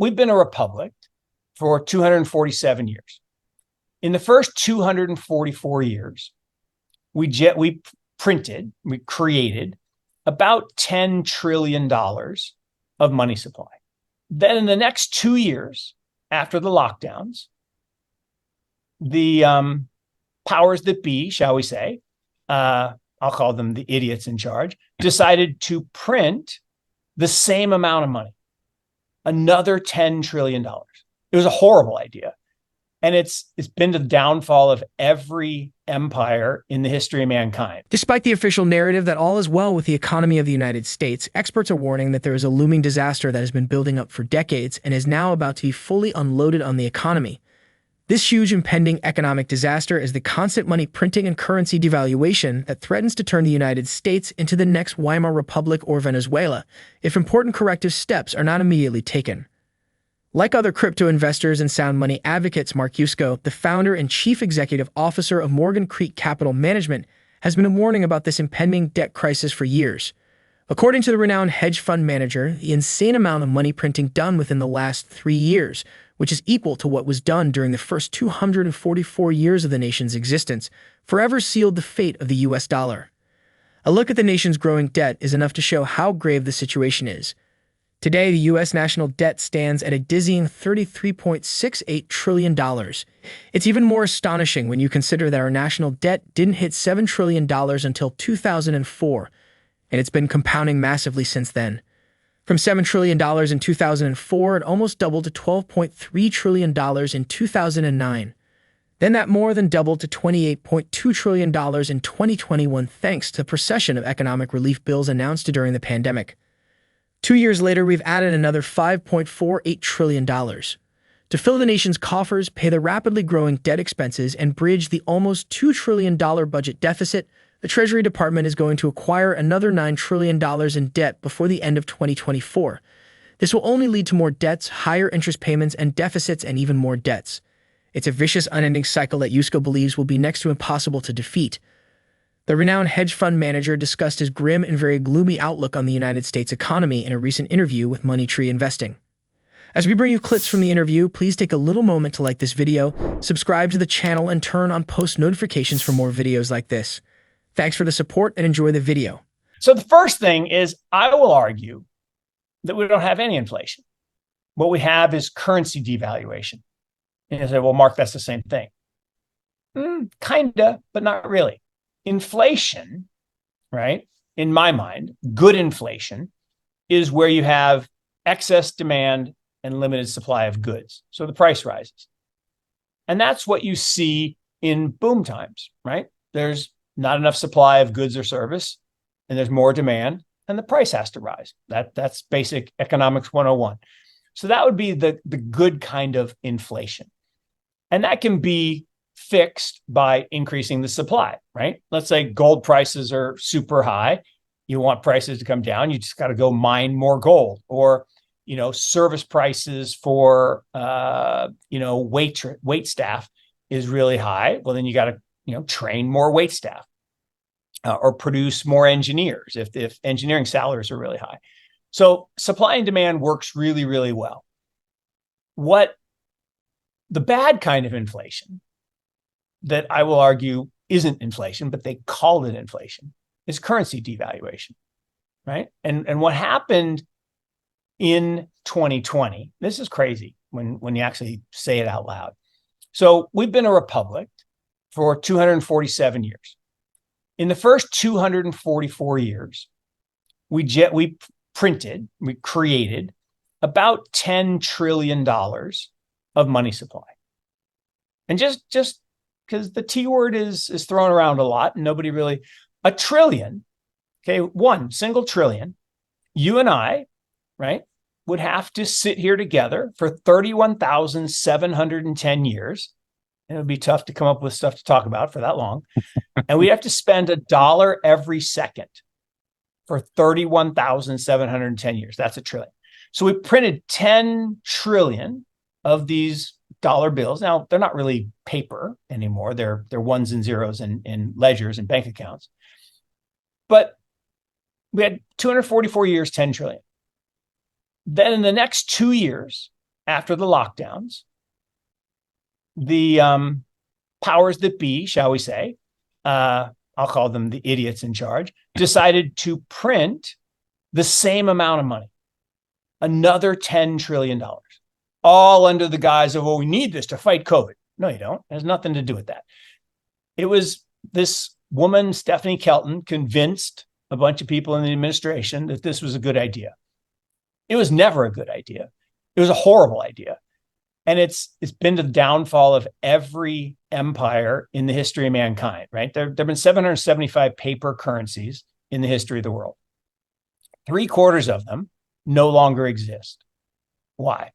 we've been a republic for 247 years. In the first 244 years, we created about $10 trillion of money supply. Then in the next 2 years, after the lockdowns, the powers that be, shall we say, I'll call them the idiots in charge, decided to print the same amount of money, another $10 trillion. It was a horrible idea. And it's been the downfall of every empire in the history of mankind. Despite the official narrative that all is well with the economy of the United States, experts are warning that there is a looming disaster that has been building up for decades and is now about to be fully unloaded on the economy. This huge impending economic disaster is the constant money printing and currency devaluation that threatens to turn the United States into the next Weimar Republic or Venezuela if important corrective steps are not immediately taken. Like other crypto investors and sound money advocates, Mark Yusko, the founder and chief executive officer of Morgan Creek Capital Management, has been warning about this impending debt crisis for years. According to the renowned hedge fund manager, the insane amount of money printing done within the last 3 years, which is equal to what was done during the first 244 years of the nation's existence, forever sealed the fate of the US dollar. A look at the nation's growing debt is enough to show how grave the situation is. Today, the U.S. national debt stands at a dizzying $33.68 trillion. It's even more astonishing when you consider that our national debt didn't hit $7 trillion until 2004, and it's been compounding massively since then. From $7 trillion in 2004, it almost doubled to $12.3 trillion in 2009. Then that more than doubled to $28.2 trillion in 2021 thanks to the procession of economic relief bills announced during the pandemic. 2 years later, we've added another $5.48 trillion. To fill the nation's coffers, pay the rapidly growing debt expenses, and bridge the almost $2 trillion budget deficit, the Treasury Department is going to acquire another $9 trillion in debt before the end of 2024. This will only lead to more debts, higher interest payments, and deficits, and even more debts. It's a vicious, unending cycle that Yusko believes will be next to impossible to defeat. The renowned hedge fund manager discussed his grim and very gloomy outlook on the United States economy in a recent interview with Money Tree Investing. As we bring you clips from the interview, please take a little moment to like this video, subscribe to the channel, and turn on post notifications for more videos like this. Thanks for the support and enjoy the video. So the first thing is, I will argue that we don't have any inflation. What we have is currency devaluation. And you say, well, Mark, that's the same thing. Kinda, but not really. Inflation, right? In my mind, good inflation is where you have excess demand and limited supply of goods. So the price rises. And that's what you see in boom times, right? There's not enough supply of goods or service, and there's more demand, and the price has to rise. That's basic economics 101. So that would be the good kind of inflation. And that can be fixed by increasing the supply, right? Let's say gold prices are super high. You want prices to come down. You just got to go mine more gold. Or, service prices for, wait staff is really high. Well, then you got to, train more wait staff or produce more engineers if engineering salaries are really high. So supply and demand works really, really well. What the bad kind of inflation that I will argue isn't inflation, but they call it inflation, is currency devaluation, right? And what happened in 2020, this is crazy when you actually say it out loud. So we've been a republic for 247 years. In the first 244 years, we created about $10 trillion of money supply. And just because the T word is thrown around a lot and nobody really, a trillion, okay, one single trillion, you and I, right, would have to sit here together for 31,710 years. And it would be tough to come up with stuff to talk about for that long. And we have to spend $1 every second for 31,710 years. That's a trillion. So we printed 10 trillion of these dollar bills. Now, they're not really paper anymore. They're ones and zeros in ledgers and bank accounts. But we had 244 years, 10 trillion. Then in the next 2 years, after the lockdowns, the powers that be, shall we say, I'll call them the idiots in charge, decided to print the same amount of money, another $10 trillion, all under the guise of, well, we need this to fight COVID. No, you don't. It has nothing to do with that. It was this woman, Stephanie Kelton, convinced a bunch of people in the administration that this was a good idea. It was never a good idea. It was a horrible idea. And it's been the downfall of every empire in the history of mankind, right? There have been 775 paper currencies in the history of the world. 3/4 of them no longer exist. Why?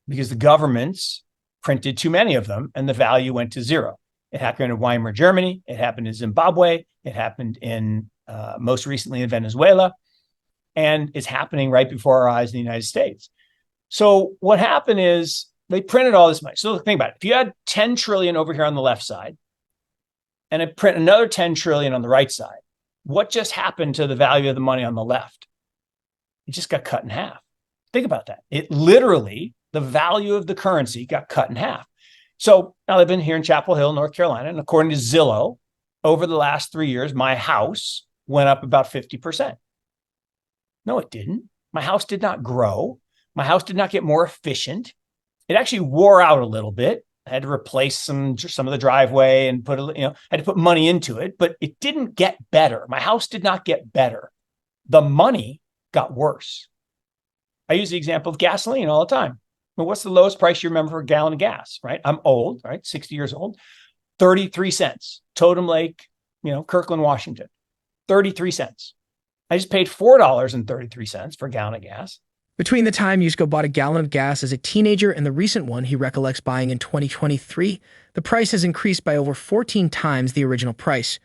Because the governments printed too many of them and the value went to zero. It happened in Weimar, Germany. It happened in Zimbabwe. It happened in most recently in Venezuela. And it's happening right before our eyes in the United States. So what happened is they printed all this money. So think about it. If you had 10 trillion over here on the left side and it print another 10 trillion on the right side, what just happened to the value of the money on the left? It just got cut in half. Think about that. It literally, the value of the currency got cut in half. So now I've been here in Chapel Hill, North Carolina, and according to Zillow, over the last 3 years, my house went up about 50%. No, it didn't. My house did not grow. My house did not get more efficient. It actually wore out a little bit. I had to replace some of the driveway and had to put money into it, but it didn't get better. My house did not get better. The money got worse. I use the example of gasoline all the time. Well, what's the lowest price you remember for a gallon of gas, right? I'm old, right? 60 years old. 33 cents. Totem Lake, Kirkland, Washington. 33 cents. I just paid $4.33 for a gallon of gas. Between the time Yusko bought a gallon of gas as a teenager and the recent one he recollects buying in 2023, the price has increased by over 14 times the original price.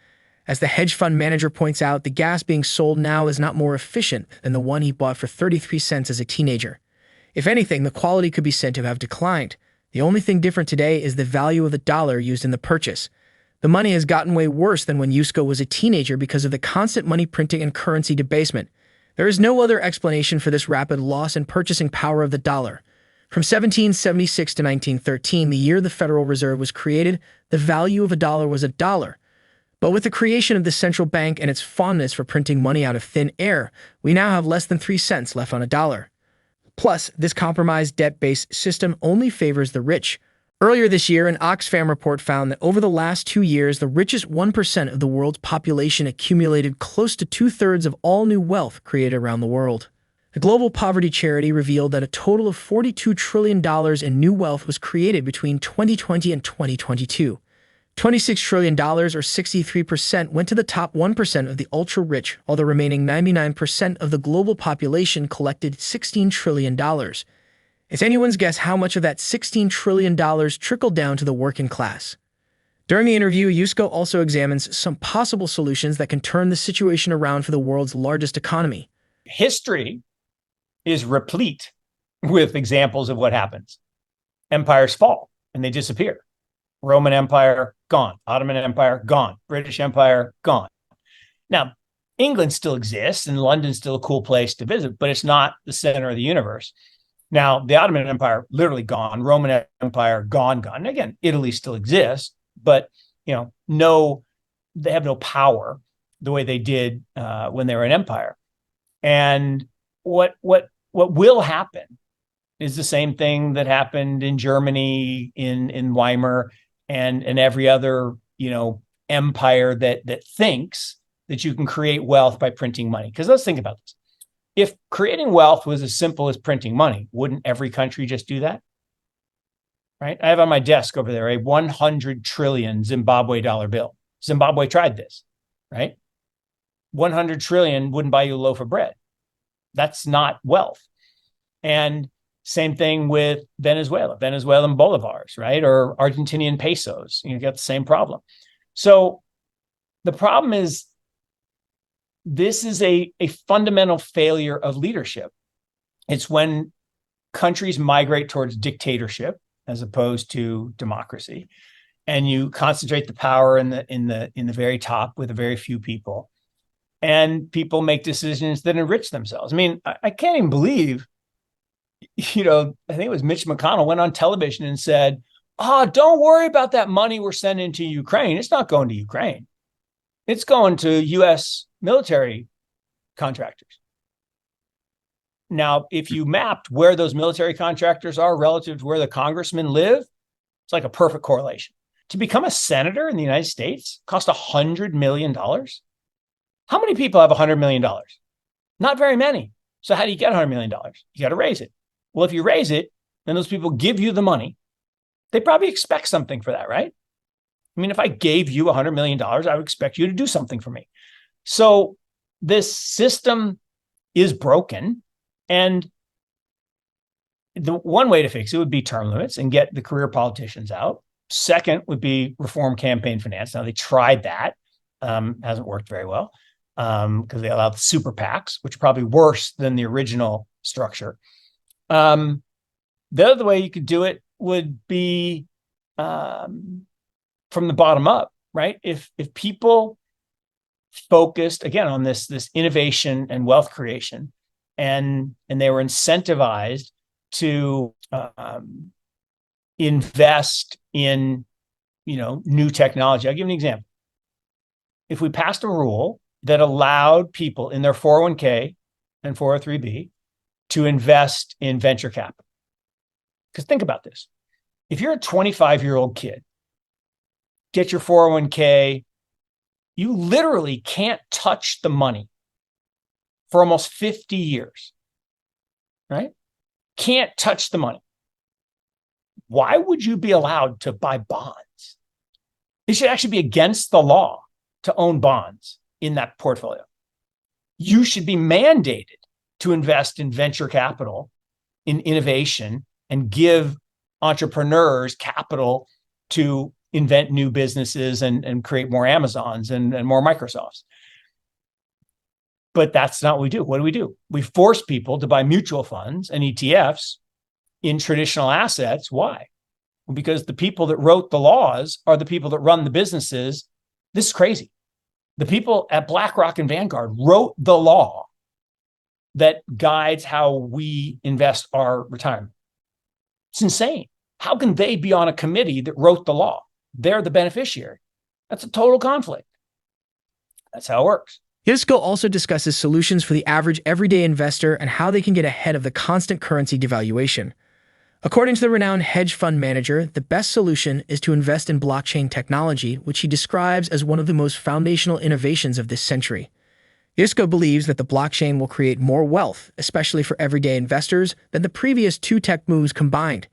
As the hedge fund manager points out, the gas being sold now is not more efficient than the one he bought for 33 cents as a teenager. If anything, the quality could be said to have declined. The only thing different today is the value of the dollar used in the purchase. The money has gotten way worse than when Yusko was a teenager because of the constant money printing and currency debasement. There is no other explanation for this rapid loss in purchasing power of the dollar. From 1776 to 1913, the year the Federal Reserve was created, the value of a dollar was a dollar. But with the creation of the central bank and its fondness for printing money out of thin air, we now have less than 3 cents left on a dollar. Plus, this compromised debt-based system only favors the rich. Earlier this year, an Oxfam report found that over the last 2 years, the richest 1% of the world's population accumulated close to 2/3 of all new wealth created around the world. The Global Poverty Charity revealed that a total of $42 trillion in new wealth was created between 2020 and 2022. $26 trillion, or 63%, went to the top 1% of the ultra-rich, while the remaining 99% of the global population collected $16 trillion. It's anyone's guess how much of that $16 trillion trickled down to the working class. During the interview, Yusko also examines some possible solutions that can turn the situation around for the world's largest economy. History is replete with examples of what happens. Empires fall and they disappear. Roman Empire, gone. Ottoman Empire, gone. British Empire, gone. Now, England still exists and London's still a cool place to visit, but it's not the center of the universe. Now, the Ottoman Empire, literally gone. Roman Empire, gone. And again, Italy still exists, but they have no power the way they did when they were an empire. And what will happen is the same thing that happened in Germany, in Weimar, and every other empire that thinks that you can create wealth by printing money. Because let's think about this. If creating wealth was as simple as printing money, wouldn't every country just do that? Right? I have on my desk over there a 100 trillion Zimbabwe dollar bill. Zimbabwe tried this, right? 100 trillion wouldn't buy you a loaf of bread. That's not wealth. And same thing with Venezuelan bolivars, right? Or Argentinian pesos. You got the same problem. So the problem is, this is a fundamental failure of leadership. It's when countries migrate towards dictatorship as opposed to democracy, and you concentrate the power in the very top with a very few people, and people make decisions that enrich themselves. I mean, I can't even believe I think it was Mitch McConnell went on television and said, "Oh, don't worry about that money we're sending to Ukraine. It's not going to Ukraine. It's going to U.S. military contractors." Now, if you mapped where those military contractors are relative to where the congressmen live, it's like a perfect correlation. To become a senator in the United States cost $100 million. How many people have $100 million? Not very many. So how do you get $100 million? You got to raise it. Well, if you raise it, then those people give you the money. They probably expect something for that, right? I mean, if I gave you $100 million, I would expect you to do something for me. So this system is broken. And the one way to fix it would be term limits and get the career politicians out. Second would be reform campaign finance. Now, they tried that. Hasn't worked very well because they allowed the super PACs, which are probably worse than the original structure. The other way you could do it would be from the bottom up, right? If people focused again on this innovation and wealth creation, and they were incentivized to invest in new technology. I'll give you an example. If we passed a rule that allowed people in their 401k and 403b to invest in venture capital. Because think about this. If you're a 25-year-old kid, get your 401k, you literally can't touch the money for almost 50 years, right? Can't touch the money. Why would you be allowed to buy bonds? It should actually be against the law to own bonds in that portfolio. You should be mandated to invest in venture capital, in innovation, and give entrepreneurs capital to invent new businesses and create more Amazons and more Microsofts. But that's not what we do. What do? We force people to buy mutual funds and ETFs in traditional assets. Why? Well, because the people that wrote the laws are the people that run the businesses. This is crazy. The people at BlackRock and Vanguard wrote the law that guides how we invest our retirement. It's insane. How can they be on a committee that wrote the law? They're the beneficiary. That's a total conflict. That's how it works. Yusko also discusses solutions for the average everyday investor and how they can get ahead of the constant currency devaluation. According to the renowned hedge fund manager, the best solution is to invest in blockchain technology, which he describes as one of the most foundational innovations of this century. Yusko believes that the blockchain will create more wealth, especially for everyday investors, than the previous two tech moves combined.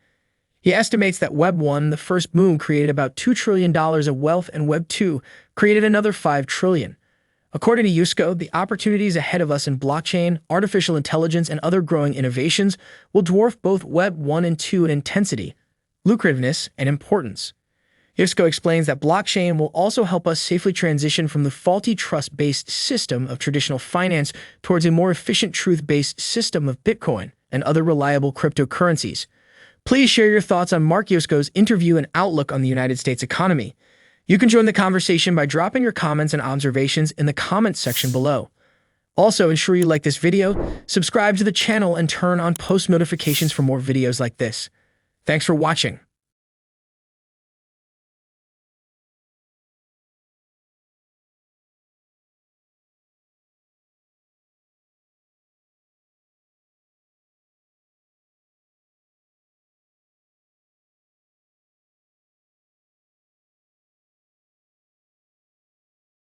He estimates that Web 1, the first move, created about $2 trillion of wealth, and Web 2 created another $5 trillion. According to Yusko, the opportunities ahead of us in blockchain, artificial intelligence, and other growing innovations will dwarf both Web 1 and 2 in intensity, lucrativeness, and importance. Yusko explains that blockchain will also help us safely transition from the faulty trust-based system of traditional finance towards a more efficient truth-based system of Bitcoin and other reliable cryptocurrencies. Please share your thoughts on Mark Yusko's interview and outlook on the United States economy. You can join the conversation by dropping your comments and observations in the comments section below. Also, ensure you like this video, subscribe to the channel, and turn on post notifications for more videos like this. Thanks for watching.